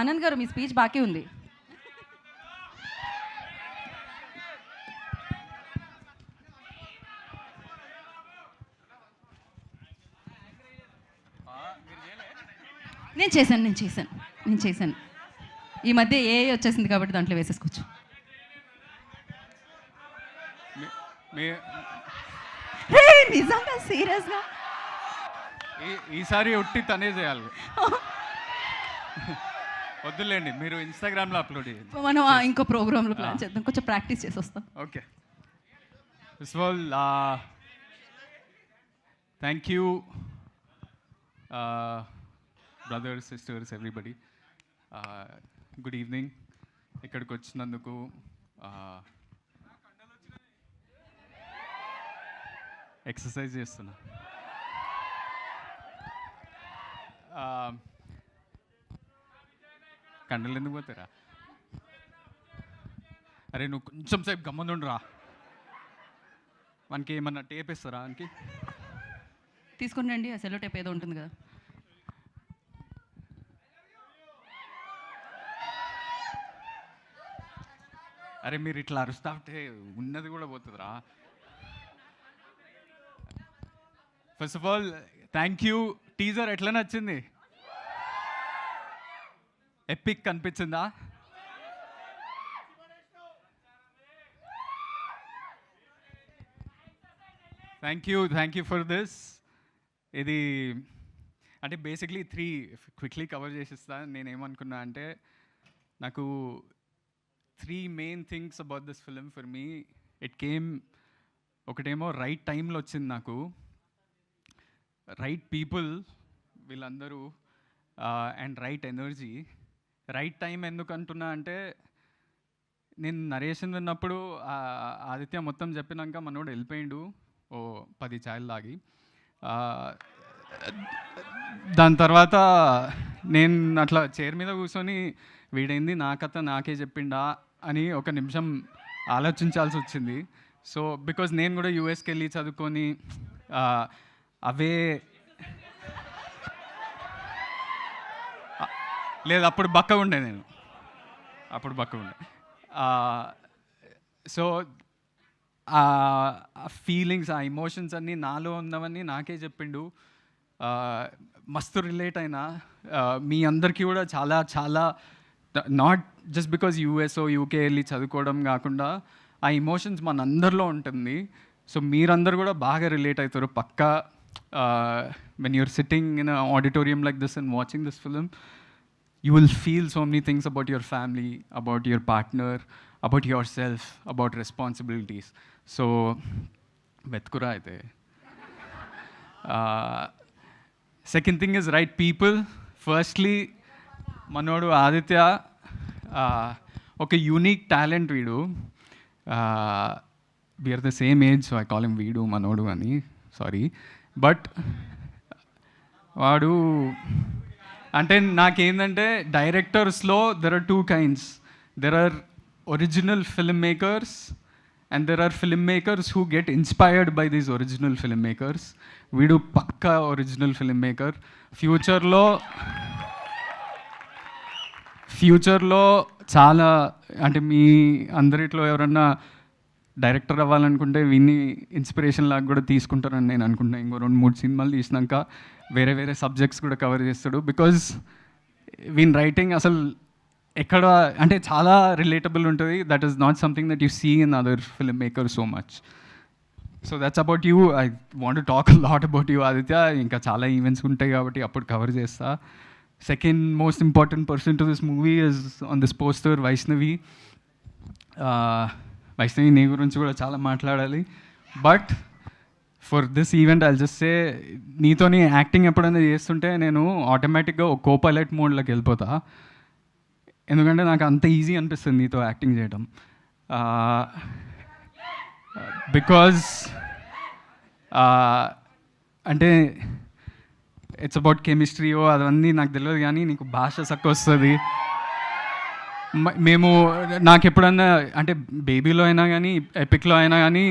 ఆనంద్ గారు మీ స్పీచ్ బాకీ ఉంది. నేను చేశాను. ఈ మధ్య ఏఐ వచ్చేసింది కాబట్టి దాంట్లో వేసేసుకోవచ్చు. నిజంగా సీరియస్గా ఈసారి ఒట్టి తనే చేయాలి. వద్దులేండి, మీరు ఇన్స్టాగ్రామ్లో అప్లోడ్ చేయండి. మనం ఇంకో ప్రోగ్రాంలో ప్లాన్ చేద్దాం, కొంచెం ప్రాక్టీస్ చేసి వస్తాం. Okay. First of all thank you brothers, sisters, everybody. Good evening. ఇక్కడికి వచ్చినందుకు ఎక్సర్సైజ్ చేస్తున్నా. కండలు ఎందుకు పోతారా? అరే నువ్వు కొంచెం సేపు గమ్మునుండురా. మనకి ఏమన్నా టేప్ ఇస్తారా? మనకి తీసుకుని రండి, ఆ సెలో టేప్ ఏదో ఉంటుంది కదా. అరే మీరు ఇట్లా అరుస్తా ఉంటే ఉన్నది కూడా పోతుందిరా. First of all thank you. Teaser ఎట్లా నచ్చింది? ఎపిక్ అనిపించిందా? Thank you for this. ఇది అంటే బేసిక్లీ 3 క్విక్లీ కవర్ చేసిస్తా. నేనేమనుకున్నా అంటే నాకు 3 main things about this film for me. It came, ఒకటేమో రైట్ టైంలో వచ్చింది నాకు, రైట్ పీపుల్ వీళ్ళందరూ, and right energy. Right time ఎందుకు అంటున్నా అంటే నేను నరేషన్ విన్నప్పుడు ఆదిత్య మొత్తం చెప్పినాక మనోడు వెళ్ళిపోయిండు ఓ 10 ఛాయలు తాగి. దాని తర్వాత నేను అట్లా చైర్ మీద కూర్చొని వీడైంది నా కథ నాకే చెప్పిండా అని ఒక నిమిషం ఆలోచించాల్సి వచ్చింది. సో బికాజ్ నేను కూడా యూఎస్కి వెళ్ళి చదువుకొని అవే లేదు, అప్పుడు బక్క ఉండే సో ఆ ఫీలింగ్స్, ఆ ఎమోషన్స్ అన్నీ నాలో ఉన్నవన్నీ నాకే చెప్పిండు. మస్తు రిలేట్ అయినా. మీ అందరికీ కూడా చాలా చాలా, నాట్ జస్ట్ బికాజ్ యూఎస్ఓ యూకే వెళ్ళి చదువుకోవడం కాకుండా ఆ ఎమోషన్స్ మనందరిలో ఉంటుంది. సో మీరందరూ కూడా బాగా రిలేట్ అవుతారు పక్కా. When you're sitting in auditorium like this and watching this film, you will feel so many things about your family, about your partner, about yourself, about responsibilities. So vetkura aithe. Second thing is right people. Firstly, manodu Aditya oka unique talent veedu. We are the same age, so I call him Veedu Manodu ani. Sorry, but vaadu అంటే నాకేంటంటే డైరెక్టర్స్లో there are 2 kinds. There are original film makers and there are film makers who get inspired by these original film makers. వీడు పక్కా original film maker. ఫ్యూచర్లో చాలా, అంటే మీ అందరిట్లో ఎవరన్నా director అవ్వాలనుకుంటే వీన్ని ఇన్స్పిరేషన్ లాగా కూడా తీసుకుంటారని నేను అనుకుంటున్నాను. ఇంకో 2-3 సినిమాలు తీసినాక వేరే వేరే సబ్జెక్ట్స్ కూడా కవర్ చేస్తాడు. బికాజ్ వీన్ రైటింగ్ అసలు ఎక్కడ అంటే చాలా రిలేటబుల్ ఉంటుంది. That is not something that you see in other film maker so much. So that's about you. I want to talk lot about you Aditya. ఇంకా చాలా ఈవెంట్స్ ఉంటాయి కాబట్టి అప్పుడు కవర్ చేస్తా. Second most important person to this movie is on this poster Vaishnavi. Vaishnavi నీ గురించి కూడా చాలా మాట్లాడాలి. But for this event I'll just say, నీతోని యాక్టింగ్ ఎప్పుడైనా చేస్తుంటే నేను ఆటోమేటిక్గా ఒక కోపైలట్ మోడ్లోకి వెళ్ళిపోతా. ఎందుకంటే నాకు అంత ఈజీ అనిపిస్తుంది నీతో యాక్టింగ్ చేయడం. బికాజ్ అంటే ఇట్స్ అబౌట్ కెమిస్ట్రీయో అవన్నీ నాకు తెలియదు, కానీ నీకు భాష చక్కగా వస్తుంది. మేము నాకు ఎప్పుడన్నా అంటే బేబీలో అయినా కానీ ఎపిక్లో అయినా కానీ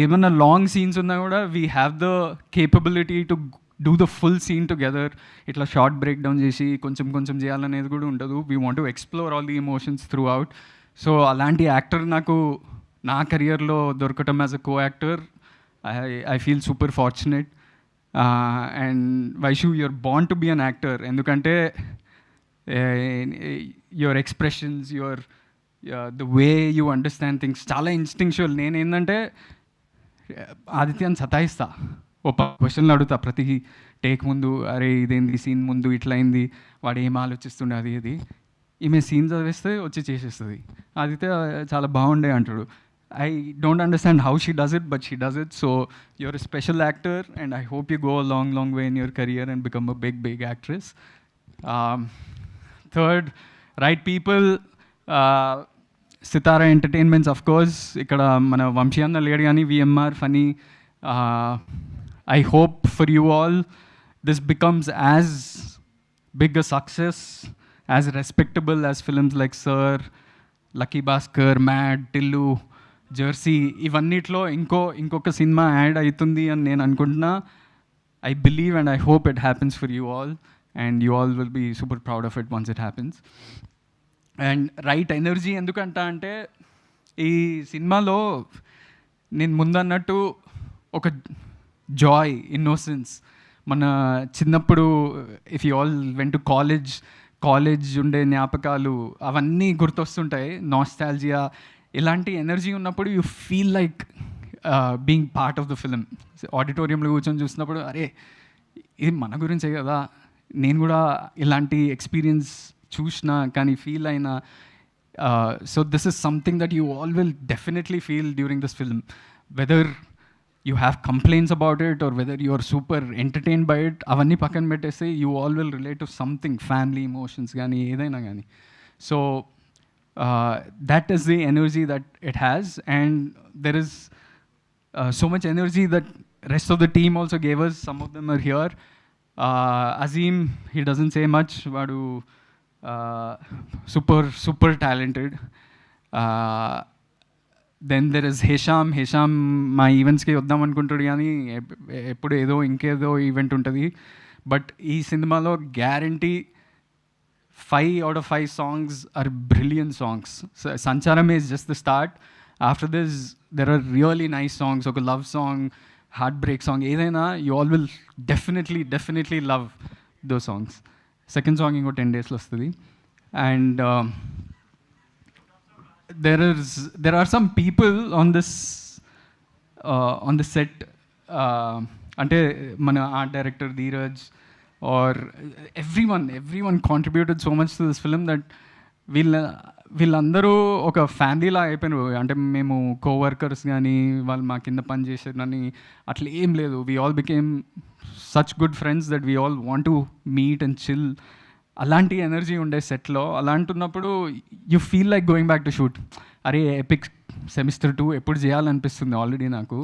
ఏమన్నా లాంగ్ సీన్స్ ఉన్నా కూడా we have the capability to do the full scene together, ఇట్లా షార్ట్ బ్రేక్ డౌన్ చేసి కొంచెం కొంచెం చేయాలనేది కూడా ఉండదు. We want to explore all the emotions throughout. So అలాంటి యాక్టర్ నాకు నా కెరియర్లో దొరకటం as a co actor, I feel super fortunate. And Vaishu, you're born to be an actor. ఎందుకంటే your expressions, your the way you understand things చాలా instinctual. నేనేంటంటే ఆదిత్యాన్ని సతాయిస్తా, ఓ క్వశ్చన్లు అడుగుతా ప్రతి టేక్ ముందు, అరే ఇదేంది సీన్ ముందు ఇట్లా అయింది, వాడు ఏం ఆలోచిస్తుండే అది ఇది. ఈమె సీన్ చదివేస్తే వచ్చి చేసేస్తుంది. ఆదిత్య చాలా బాగుండే అంటాడు. I don't understand how she does it, but she does it. So you're a special actor, and I hope you go a long, long way in your career and become a big, big actress. Third, right people. Sitara Entertainments, of course. Ikkada mana Vamshi anna ledu gaani VMR funny. I hope for you all this becomes as big a success, as respectable as films like Sir, Lucky Bhaskar, Mad, Tillu, Jersey, ఇవన్నిట్లో ఇంకొక సినిమా add అవుతుంది అని నేను అనుకుంటున్నా. I believe and I hope it happens for you all, and you all will be super proud of it once it happens. And right energy ఎందుకంటా అంటే, ఈ సినిమాలో నేను ముందన్నట్టు ఒక జాయ్, ఇన్నోసెన్స్, మన చిన్నప్పుడు if you all went to college ఉండే జ్ఞాపకాలు అవన్నీ గుర్తొస్తుంటాయి, నాస్టాల్జియా. ఇలాంటి ఎనర్జీ ఉన్నప్పుడు you feel like being part of the film. ఆడిటోరియంలో కూర్చొని చూసినప్పుడు అరే ఇది మన గురించే కదా, నేను కూడా ఇలాంటి ఎక్స్పీరియన్స్ చూసిన కానీ ఫీల్ అయినా. So this is something that you all will definitely feel during this film. Whether you have complaints about it or whether you are super entertained by it, అవన్నీ పక్కన పెట్టేస్తే you all will relate to something, family emotions కానీ ఏదైనా కానీ. సో that is the energy that it has, and there is so much energy that rest of the team also gave us. Some of them are here. Azim, he doesn't say much, vadu super talented. Then there is Hesham మా ఈవెంట్స్కి వద్దాం అనుకుంటాడు కానీ ఎప్పుడు ఇంకేదో event ఉంటుంది. But ఈ సినిమాలో guarantee 5 out of 5 songs are brilliant songs. So Sancharam is just the start. After this, there are really nice songs. Like a love song, heartbreak song. Edaina, you all will definitely love those songs. Second song ingo 10 days lo vastadi. And there are some people on this on the set. Ante mana art director Dheeraj, or everyone contributed so much to this film that వీళ్ళందరూ ఒక ఫ్యామిలీలా అయిపోయినారు. అంటే మేము coworkers కానీ వాళ్ళు మా కింద పని చేసేదని అట్లా ఏం లేదు. We all became such good friends that we all want to meet and chill. అలాంటి ఎనర్జీ ఉండే సెట్లో. అలాంటున్నప్పుడు you feel like going back to shoot. అరే ఎపిక్ సెమిస్టర్ 2 ఎప్పుడు చేయాలనిపిస్తుంది ఆల్రెడీ నాకు.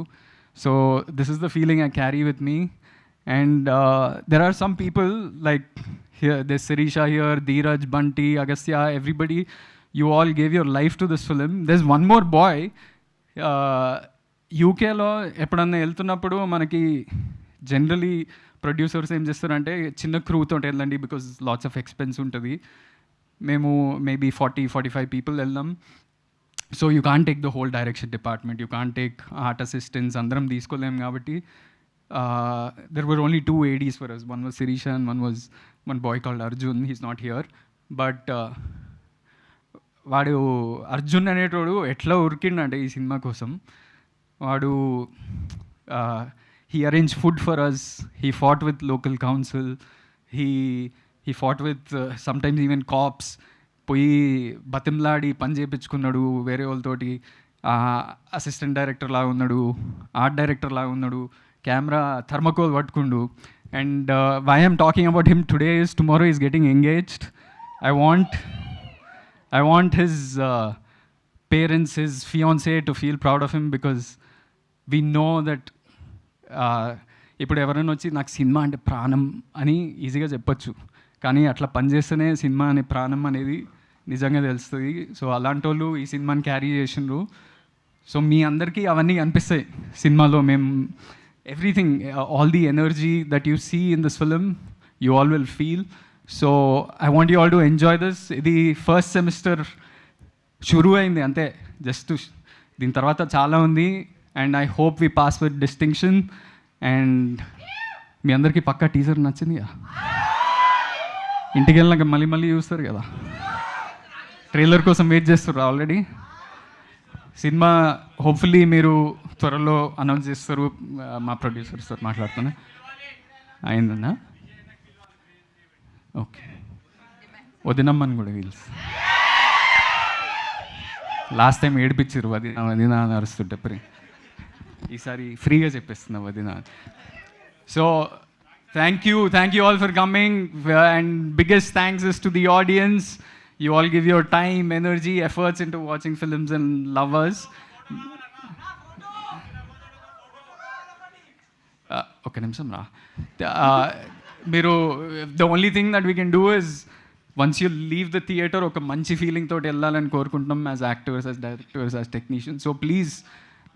So this is the feeling I carry with me. And there are some people like here, there's Sirisha here, Dheeraj, Bunty, Agastya, everybody. You all gave your life to this film. There's one more boy. యూకేలో ఎప్పుడన్నా వెళ్తున్నప్పుడు మనకి generally producers ఏం చేస్తారంటే చిన్న క్రూతో వెళ్ళండి, because lots of expense ఉంటుంది. మేము మేబీ 40-45 పీపుల్ వెళ్దాం. So you can't take the whole direction department, you can't take art assistants, అందరం తీసుకోలేము. కాబట్టి there were only 2 ADs for us. One was Sirisha and one boy called Arjun. He's not here. But వాడు అర్జున్ అనేటోడు ఎట్లా ఉరికిండంటే ఈ cinema కోసం. వాడు he arranged food for us. He fought with local council. He fought with sometimes even cops. పోయి బతిమలాడి పని చేయించుకున్నాడు వేరే వాళ్ళతోటి. అసిస్టెంట్ డైరెక్టర్ లాగా ఉన్నాడు, ఆర్ట్ డైరెక్టర్ లాగా ఉన్నాడు, కెమెరా థర్మకోల్ పట్టుకుండు. And why I'm talking about him today is tomorrow is getting engaged. I want his parents, his fiancée to feel proud of him, because we know that ఇప్పుడు ఎవరైనా వచ్చి నాకు cinema అంటే ప్రాణం అని ఈజీగా చెప్పొచ్చు, కానీ అట్లా పనిచేస్తేనే సినిమా అనే ప్రాణం అనేది నిజంగా తెలుస్తుంది. సో అలాంటి వాళ్ళు ఈ సినిమాని క్యారీ చేసిండ్రు. సో మీ అందరికీ అవన్నీ అనిపిస్తాయి సినిమాలో. మేము everything, all the energy that you see in this film, you all will feel. So I want you all to enjoy this. ఇది ఫస్ట్ సెమిస్టర్ షురూ అయింది అంతే, జస్ట్ దీని తర్వాత చాలా ఉంది. And I hope we pass with distinction. And మీ అందరికీ పక్కా టీజర్ నచ్చింది కదా, ఇంటికి వెళ్ళినాక మళ్ళీ మళ్ళీ చూస్తారు కదా, ట్రైలర్ కోసం వెయిట్ చేస్తారు ఆల్రెడీ. సినిమా హోప్ఫుల్లీ మీరు త్వరలో అనౌన్స్ చేస్తారు. మా ప్రొడ్యూసర్స్ తో మాట్లాడుతున్నా. అయిందన్నా? ఓకే, వదినమ్మని కూడా వీల్స్ లాస్ట్ టైం ఏడిపించారు వదిన అరుస్తుంటే ప్రి, ఈసారి ఫ్రీగా చెప్పేస్తున్నా వదిన. So thank you all for coming, and biggest thanks is to the audience. You all give your time, energy, efforts into watching films and love us. ఒక నిమిషం రా. మీరు the only thing that we can do is once you leave the theatre ఒక మంచి feeling తోటి వెళ్ళాలని కోరుకుంటున్నాం as actors, as directors, as technicians. So please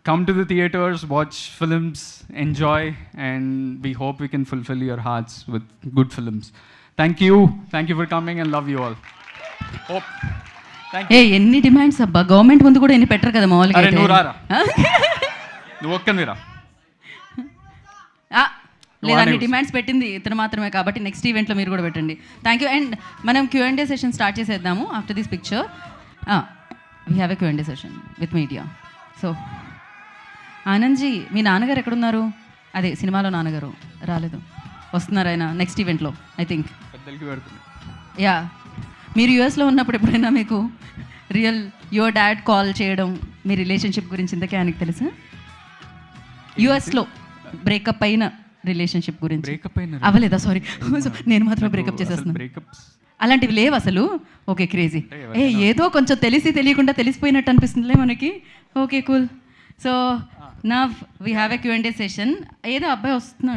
come to the theaters, watch films, enjoy, and we hope we can fulfill your hearts with good films. Thank you for coming, and love you all. Hope. Thank you. ఎన్ని demands అబ్బా, government ముందు కూడా ఎన్ని పెట్టరు కదా మామూలుగా. అరే నువ్వు రారా, నువ్వు ఒక్కనిరా. లేదా అన్ని డిమాండ్స్ పెట్టింది ఇతను మాత్రమే, కాబట్టి నెక్స్ట్ ఈవెంట్లో మీరు కూడా పెట్టండి. Thank you. అండ్ మనం Q&A సెషన్ స్టార్ట్ చేసేద్దాము after this picture. We have a Q&A session with media. So Anandji, మీ నాన్నగారు ఎక్కడున్నారు? అదే సినిమాలో నాన్నగారు రాలేదు, వస్తున్నారు ఆయన నెక్స్ట్ ఈవెంట్లో ఐ థింక్. యా, మీరు యూఎస్లో ఉన్నప్పుడు ఎప్పుడైనా మీకు యువర్ డాడ్ కాల్ చేయడం మీ రిలేషన్షిప్ గురించి ఇంతకే ఆయనకి తెలుసా? యూఎస్లో బ్రేకప్ అయిన రిలేషన్షిప్ గురించి. అవ్వలేదా? సారీ, నేను మాత్రం బ్రేకప్ చేసేస్తున్నాను. అలాంటివి లేవు అసలు. Okay, crazy. ఏదో కొంచెం తెలియకుండా తెలిసిపోయినట్టు అనిపిస్తుందిలే మనకి. Okay, cool. So now we have a Q&A session. ఏదో అబ్బాయి వస్తున్నాడు.